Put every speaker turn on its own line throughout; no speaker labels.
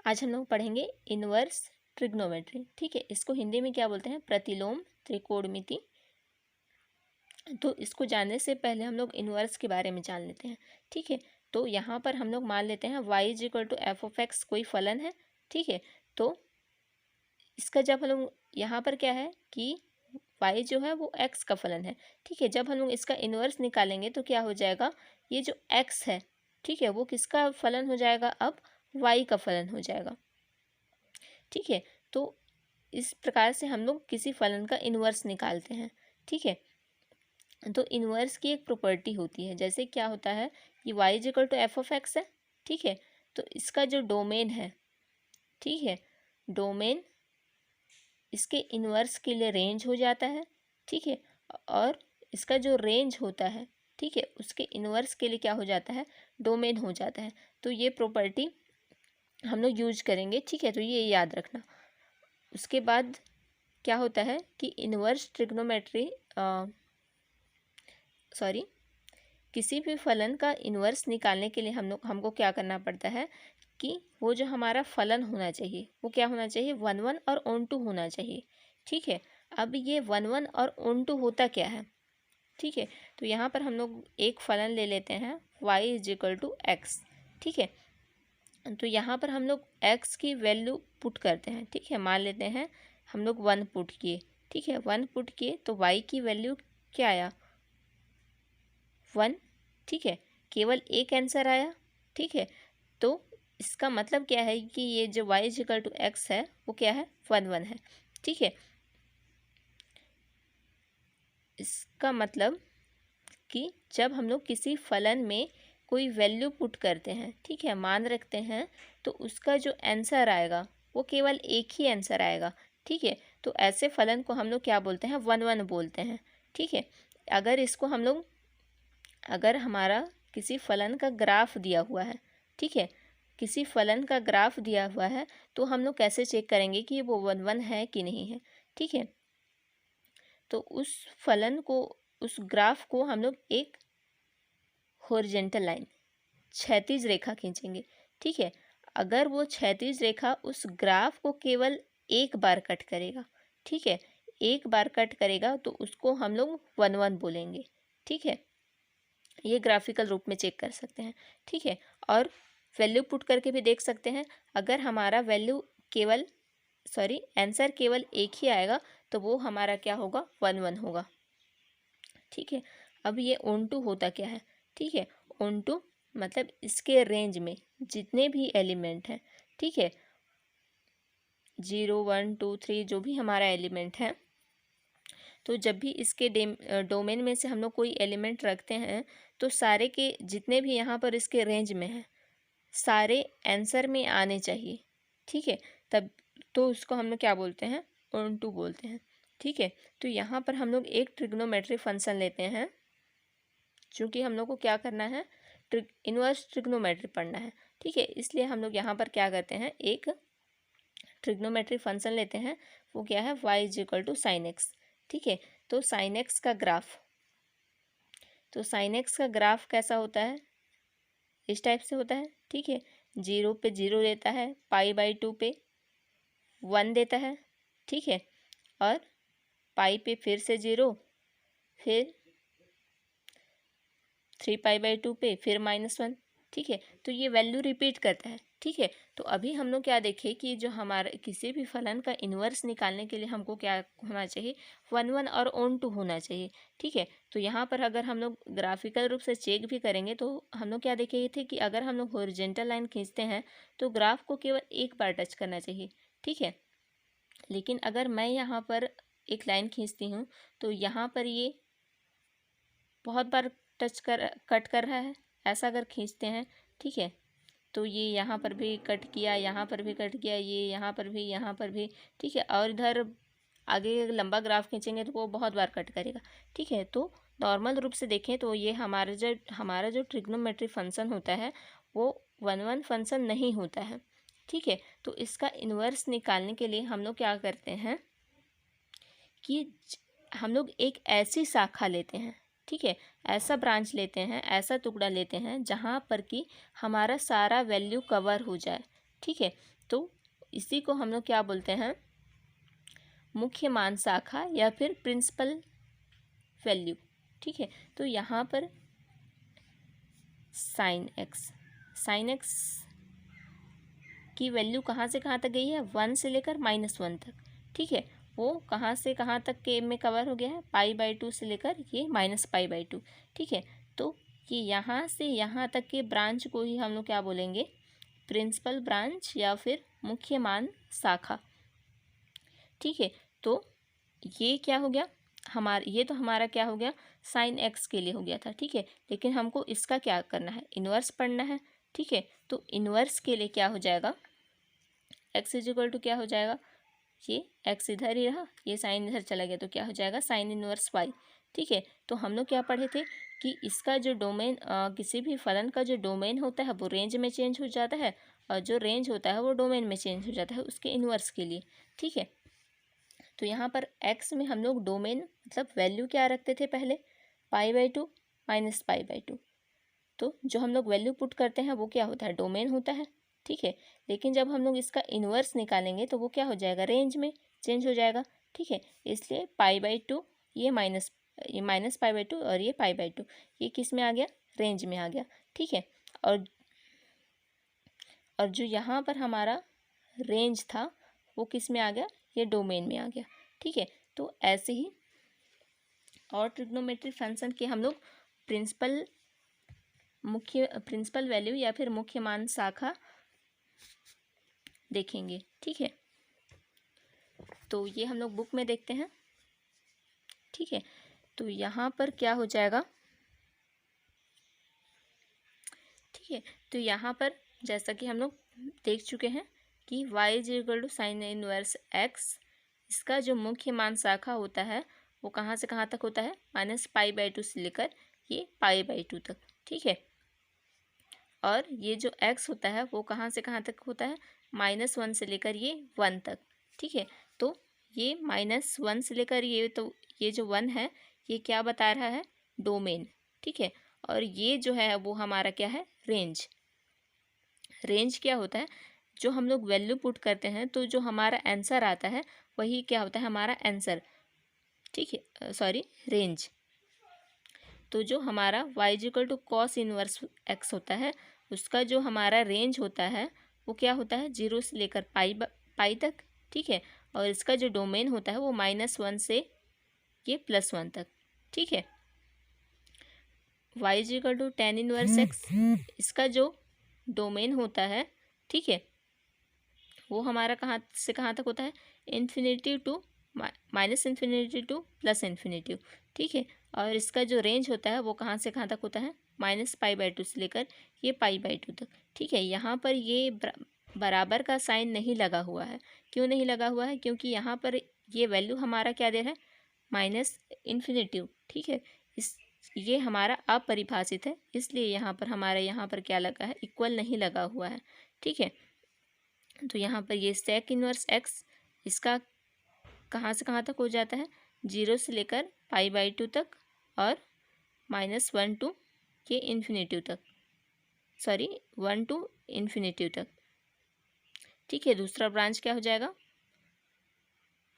आज हम लोग पढ़ेंगे इनवर्स ट्रिग्नोमेट्री। ठीक है, इसको हिंदी में क्या बोलते हैं? प्रतिलोम त्रिकोणमिति। तो इसको जानने से पहले हम लोग इनवर्स के बारे में जान लेते हैं। ठीक है, तो यहाँ पर हम लोग मान लेते हैं y is equal to f of x कोई फलन है। ठीक है, तो इसका जब हम लोग यहाँ पर क्या है कि y जो है वो x का फलन है। ठीक है, जब हम लोग इसका इनवर्स निकालेंगे तो क्या हो जाएगा? ये जो x है, ठीक है, वो किसका फलन हो जाएगा? अब y का फलन हो जाएगा। ठीक है, तो इस प्रकार से हम लोग किसी फलन का इन्वर्स निकालते हैं। ठीक है, तो इन्वर्स की एक प्रॉपर्टी होती है, जैसे क्या होता है कि y is equal to f of x है। ठीक है, तो इसका जो डोमेन है, ठीक है, डोमेन इसके इन्वर्स के लिए रेंज हो जाता है। ठीक है, और इसका जो रेंज होता है, ठीक है, उसके इन्वर्स के लिए क्या हो जाता है? डोमेन हो जाता है। तो ये प्रॉपर्टी हम लोग यूज करेंगे। ठीक है, तो ये याद रखना। उसके बाद क्या होता है कि इनवर्स ट्रिग्नोमेट्री किसी भी फलन का इन्वर्स निकालने के लिए हमको क्या करना पड़ता है कि वो जो हमारा फलन होना चाहिए वो क्या होना चाहिए? 1 1 और ऑन टू होना चाहिए। ठीक है, अब ये 1 1 और ऑन टू होता क्या है? ठीक है, तो यहाँ पर हम लोग एक फलन ले लेते हैं y is equal to x. ठीक है, तो यहाँ पर हम लोग x की वैल्यू पुट करते हैं। ठीक है, मान लेते हैं हम लोग 1 पुट किए। ठीक है, 1 पुट किए तो y की वैल्यू क्या आया? 1। ठीक है, केवल एक आंसर आया। ठीक है, तो इसका मतलब क्या है कि ये जो y is equal to x है वो क्या है? 1 1 है। ठीक है, इसका मतलब कि जब हम लोग किसी फलन में कोई वैल्यू पुट करते हैं, ठीक है, मान रखते हैं, तो उसका जो आंसर आएगा वो केवल एक ही आंसर आएगा। ठीक है, तो ऐसे फलन को हम लोग क्या बोलते हैं? 1 1 बोलते हैं। ठीक है, अगर इसको हम लोग अगर हमारा किसी फलन का ग्राफ दिया हुआ है, ठीक है, किसी फलन का ग्राफ दिया हुआ है, तो हम लोग कैसे चेक करेंगे कि वो 1 1 है कि नहीं है? ठीक है, तो उस फलन को, उस ग्राफ को हम लोग एक हॉरिजेंटल लाइन, क्षैतिज रेखा खींचेंगे। ठीक है, अगर वो क्षैतिज रेखा उस ग्राफ को केवल एक बार कट करेगा, ठीक है, एक बार कट करेगा, तो उसको हम लोग 1 1 बोलेंगे। ठीक है, ये ग्राफिकल रूप में चेक कर सकते हैं। ठीक है, और वैल्यू पुट करके भी देख सकते हैं। अगर हमारा वैल्यू केवल आंसर केवल एक ही आएगा तो वो हमारा क्या होगा? 1 1 होगा। ठीक है, अब ये ऑन टू होता क्या है? ठीक है, ऑन टू मतलब इसके रेंज में जितने भी एलिमेंट हैं, ठीक है, 0 1 2 3 जो भी हमारा एलिमेंट है, तो जब भी इसके डोमेन में से हम लोग कोई एलिमेंट रखते हैं तो सारे के जितने भी यहाँ पर इसके रेंज में हैं सारे आंसर में आने चाहिए। ठीक है, तब तो उसको हम लोग क्या बोलते हैं? ऑन टू बोलते हैं। ठीक है, तो यहाँ पर हम लोग एक ट्रिग्नोमेट्री फंक्शन लेते हैं, चूँकि हम लोग को क्या करना है? इनवर्स ट्रिग्नोमेट्री पढ़ना है। ठीक है, इसलिए हम लोग यहाँ पर क्या करते हैं? एक ट्रिग्नोमेट्री फंक्शन लेते हैं। वो क्या है? y is equal to sine x. ठीक है, तो साइन एक्स का ग्राफ, तो साइन एक्स का ग्राफ कैसा होता है? इस टाइप से होता है। ठीक है, 0 पे 0 देता है, π/2 पे 1 देता है। ठीक है, और पाई पे फिर से 0, फिर 3π/2 पे फिर -1। ठीक है, तो ये वैल्यू रिपीट करता है। ठीक है, तो अभी हम लोग क्या देखें कि जो हमारा किसी भी फलन का इन्वर्स निकालने के लिए हमको क्या होना चाहिए? 1 1 और ऑन टू होना चाहिए। ठीक है, तो यहाँ पर अगर हम लोग ग्राफिकल रूप से चेक भी करेंगे तो हम लोग क्या देखे थे कि अगर हम लोग हॉरिजॉन्टल लाइन खींचते हैं तो ग्राफ को केवल एक बार टच करना चाहिए। ठीक है, लेकिन अगर मैं यहाँ पर एक लाइन खींचती हूँ तो यहाँ पर ये बहुत बार कट कर रहा है। ऐसा अगर खींचते हैं, ठीक है, तो ये यहाँ पर भी कट किया, यहाँ पर भी कट किया, ये यहाँ पर भी, यहाँ पर भी। ठीक है, और इधर आगे लंबा ग्राफ खींचेंगे तो वो बहुत बार कट करेगा। ठीक है, तो नॉर्मल रूप से देखें तो ये हमारा जो ट्रिग्नोमेट्री फंक्शन होता है वो 1 1 फंक्शन नहीं होता है। ठीक है, तो इसका इन्वर्स निकालने के लिए हम लोग क्या करते हैं कि हम लोग एक ऐसी शाखा लेते हैं, ठीक है, ऐसा ब्रांच लेते हैं, ऐसा टुकड़ा लेते हैं जहाँ पर कि हमारा सारा वैल्यू कवर हो जाए। ठीक है, तो इसी को हम लोग क्या बोलते हैं, मुख्य मान शाखा या फिर प्रिंसिपल वैल्यू। ठीक है, तो यहाँ पर साइन एक्स की वैल्यू कहाँ से कहाँ तक गई है, 1 से लेकर -1 तक। ठीक है, वो कहाँ से कहाँ तक के में कवर हो गया है, π/2 से लेकर ये -π/2। ठीक है, तो ये यहाँ से यहाँ तक के ब्रांच को ही हम लोग क्या बोलेंगे, प्रिंसिपल ब्रांच या फिर मुख्य मान शाखा। ठीक है, तो ये क्या हो गया ये तो हमारा क्या हो गया, साइन एक्स के लिए हो गया था। ठीक है, लेकिन हमको इसका क्या करना है, इन्वर्स पढ़ना है। ठीक है, तो इन्वर्स के लिए क्या हो जाएगा, एक्स इज इक्वल टू क्या हो जाएगा, ये एक्स इधर ही रहा, ये साइन इधर चला गया, तो क्या हो जाएगा, साइन इन्वर्स वाई। ठीक है, तो हम लोग क्या पढ़े थे कि इसका जो डोमेन, किसी भी फलन का जो डोमेन होता है वो रेंज में चेंज हो जाता है, और जो रेंज होता है वो डोमेन में चेंज हो जाता है उसके इन्वर्स के लिए। ठीक है, तो यहाँ पर x में हम लोग डोमेन मतलब वैल्यू क्या रखते थे पहले, π/2 -π/2। तो जो हम लोग वैल्यू पुट करते हैं वो क्या होता है, डोमेन होता है। ठीक है, लेकिन जब हम लोग इसका इन्वर्स निकालेंगे तो वो क्या हो जाएगा, रेंज में चेंज हो जाएगा। ठीक है, इसलिए π/2 ये -π/2 और ये π/2, ये किस में आ गया, रेंज में आ गया। ठीक है, और जो यहाँ पर हमारा रेंज था वो किस में आ गया, ये डोमेन में आ गया। ठीक है, तो ऐसे ही और ट्रिग्नोमेट्रिक फंक्शन के हम लोग प्रिंसिपल वैल्यू या फिर मुख्य मान शाखा देखेंगे। ठीक है, तो ये हम लोग बुक में देखते हैं। ठीक है, तो यहाँ पर क्या हो जाएगा, ठीक है, तो यहाँ पर जैसा कि हम लोग देख चुके हैं कि y is equal to sine inverse x, इसका जो मुख्य मान शाखा होता है वो कहाँ से कहाँ तक होता है, -π/2 से लेकर ये π/2 तक। ठीक है, और ये जो x होता है वो कहाँ से कहाँ तक होता है, -1 से लेकर ये 1 तक। ठीक है, तो ये -1 से लेकर ये, तो ये जो 1 है ये क्या बता रहा है, डोमेन। ठीक है, और ये जो है वो हमारा क्या है, रेंज। रेंज क्या होता है, जो हम लोग वैल्यू पुट करते हैं तो जो हमारा आंसर आता है वही क्या होता है, हमारा आंसर। ठीक है, सॉरी, रेंज। तो जो हमारा y equal to cos inverse x होता है उसका जो हमारा रेंज होता है वो क्या होता है, 0 से लेकर पाई तक। ठीक है, और इसका जो डोमेन होता है वो -1 से ये +1 तक। ठीक है, y equal to tan inverse x, इसका जो डोमेन होता है, ठीक है, वो हमारा कहाँ से कहाँ तक होता है, infinity to -infinity to +infinity. ठीक है, और इसका जो रेंज होता है वो कहाँ से कहाँ तक होता है, -π/2 से लेकर ये π/2 तक। ठीक है, यहाँ पर ये बराबर का साइन नहीं लगा हुआ है। क्यों नहीं लगा हुआ है, क्योंकि यहाँ पर ये वैल्यू हमारा क्या दे रहा है, -इन्फिनिटी। ठीक है, ये हमारा अपरिभाषित है, इसलिए यहाँ पर हमारा यहाँ पर क्या लगा है, इक्वल नहीं लगा हुआ है। ठीक है, तो यहाँ पर ये सेक इनवर्स x, इसका कहाँ से कहाँ तक हो जाता है, 0 से लेकर π/2 तक और -1 टू ये इन्फिनिटी तक, सॉरी 1 टू इन्फिनिटी तक। ठीक है, दूसरा ब्रांच क्या हो जाएगा,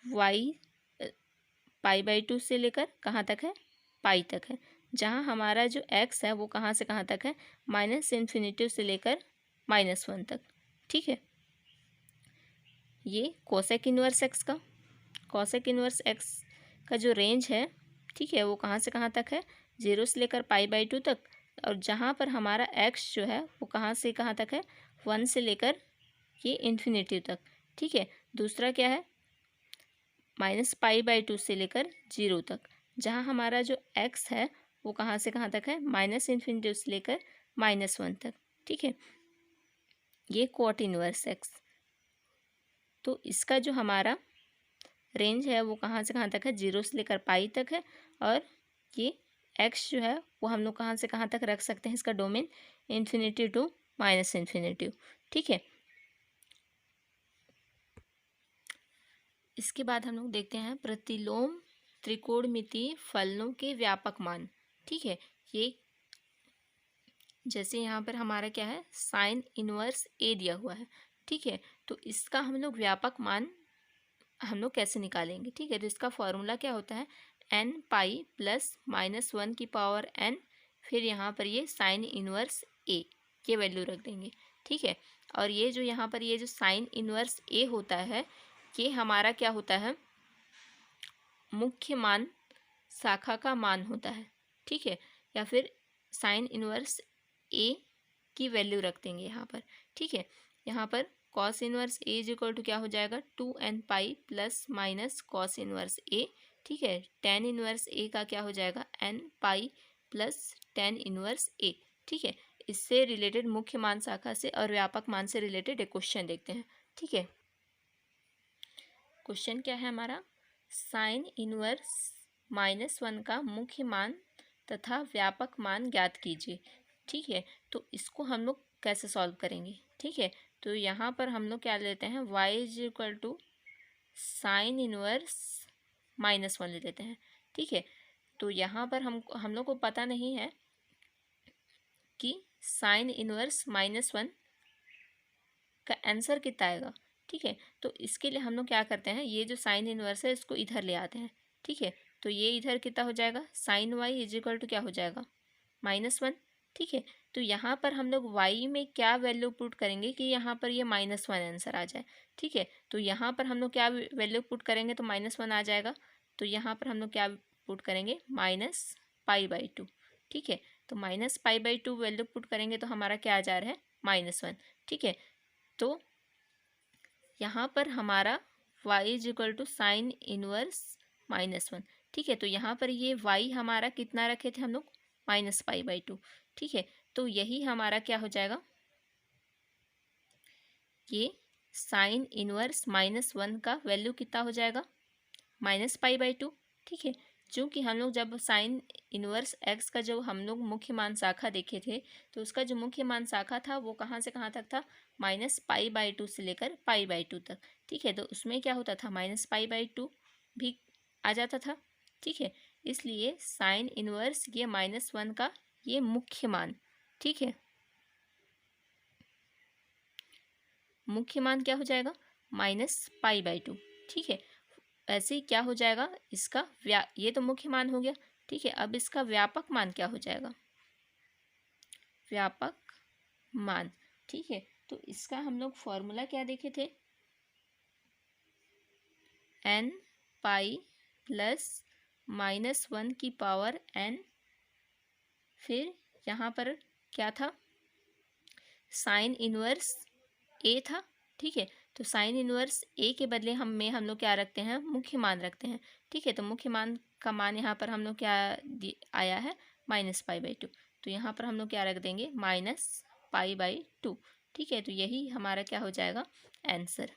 y π/2 से लेकर कहाँ तक है, पाई तक है, जहाँ हमारा जो x है वो कहाँ से कहाँ तक है, -इन्फिनिटी से लेकर -1 तक। ठीक है, ये कोसेक इनवर्स x का जो रेंज है, ठीक है, वो कहाँ से कहाँ तक है, 0 से लेकर π/2 तक, और जहाँ पर हमारा x जो है वो कहाँ से कहाँ तक है, 1 से लेकर ये इन्फिनिटी तक। ठीक है, दूसरा क्या है, -π/2 से लेकर 0 तक, जहाँ हमारा जो x है वो कहाँ से कहाँ तक है, -इन्फिनिटी से लेकर -1 तक। ठीक है, ये क्वाट इनवर्स x। तो इसका जो हमारा रेंज है वो कहाँ से कहाँ तक है, 0 से लेकर पाई तक है, और ये x जो है वो हम लोग कहाँ से कहाँ तक रख सकते हैं, इसका डोमेन इन्फिनिटी टू -इन्फिनिटी। ठीक है, इसके बाद हम लोग देखते हैं प्रतिलोम त्रिकोणमितीय फलनों के व्यापक मान। ठीक है, ये जैसे यहाँ पर हमारा क्या है, साइन इनवर्स a दिया हुआ है, ठीक है। तो इसका हम लोग व्यापक मान हम लोग कैसे निकालेंगे, ठीक है। तो इसका फॉर्मूला क्या होता है, n पाई प्लस -1 की पावर n, फिर यहाँ पर ये साइन इनवर्स a ये वैल्यू रख देंगे, ठीक है। और ये जो यहाँ पर ये जो साइन इनवर्स a होता है, ये हमारा क्या होता है, मुख्य मान शाखा का मान होता है, ठीक है। या फिर साइन इनवर्स a की वैल्यू रख देंगे यहाँ पर, ठीक है। यहाँ पर cos inverse a is equal to क्या हो जाएगा, 2n pi plus minus cos inverse a, ठीक है। टेन इनवर्स a का क्या हो जाएगा, n pi plus tan inverse a, ठीक है। इससे रिलेटेड मुख्य मान शाखा से और व्यापक मान से रिलेटेड एक क्वेश्चन देखते हैं, ठीक है। क्वेश्चन क्या है हमारा, साइन इनवर्स -1 का मुख्य मान तथा व्यापक मान ज्ञात कीजिए, ठीक है। तो इसको हम लोग कैसे सॉल्व करेंगे, ठीक है। तो यहाँ पर हम लोग क्या लेते हैं, y is equal to sine inverse -1 ले लेते हैं, ठीक है। तो यहाँ पर हम लोग को पता नहीं है कि साइन इनवर्स -1 का आंसर कितना आएगा, ठीक है। तो इसके लिए हम लोग क्या करते हैं, ये जो साइन इनवर्स है इसको इधर ले आते हैं, ठीक है। तो ये इधर कितना हो जाएगा, sine y is equal to क्या हो जाएगा, -1, ठीक है। तो यहाँ पर हम लोग y में क्या वैल्यू पुट करेंगे कि यहाँ पर ये -1 आंसर आ जाए, ठीक है। तो यहाँ पर हम लोग क्या वैल्यू पुट करेंगे तो -1 आ जाएगा। तो यहाँ पर हम लोग क्या पुट करेंगे, -π/2, ठीक है। तो -π/2 वैल्यू पुट करेंगे तो हमारा क्या आ जा रहा है, -1, ठीक है। तो यहाँ पर हमारा y is equal to sine inverse -1, ठीक है। तो यहाँ पर ये y हमारा कितना रखे थे हम लोग, -π/2, ठीक है। तो यही हमारा क्या हो जाएगा, ये साइन इनवर्स -1 का वैल्यू कितना हो जाएगा, -π/2, ठीक है। चूँकि हम लोग जब साइन इनवर्स x का जो हम लोग मुख्य मान शाखा देखे थे, तो उसका जो मुख्य मान शाखा था वो कहाँ से कहाँ तक था, -π/2 से लेकर π/2 तक, ठीक है। तो उसमें क्या होता था, -π/2 भी आ जाता था, ठीक है। इसलिए साइन इनवर्स ये -1 का ये मुख्य मान, ठीक है, मुख्य मान क्या हो जाएगा, -π/2, ठीक है। ऐसे ही क्या हो जाएगा इसका ये तो मुख्य मान हो गया, ठीक है। अब इसका व्यापक मान क्या हो जाएगा, व्यापक मान, ठीक है। तो इसका हम लोग फॉर्मूला क्या देखे थे, n पाई प्लस -1 की पावर n, फिर यहाँ पर क्या था, साइन इनवर्स a था, ठीक है। तो साइन इनवर्स a के बदले हम लोग क्या रखते हैं, मुख्य मान रखते हैं, ठीक है। तो मुख्य मान का मान यहाँ पर हम लोग क्या आया है, -π/2। तो यहाँ पर हम लोग क्या रख देंगे, -π/2, ठीक है। तो यही हमारा क्या हो जाएगा आंसर।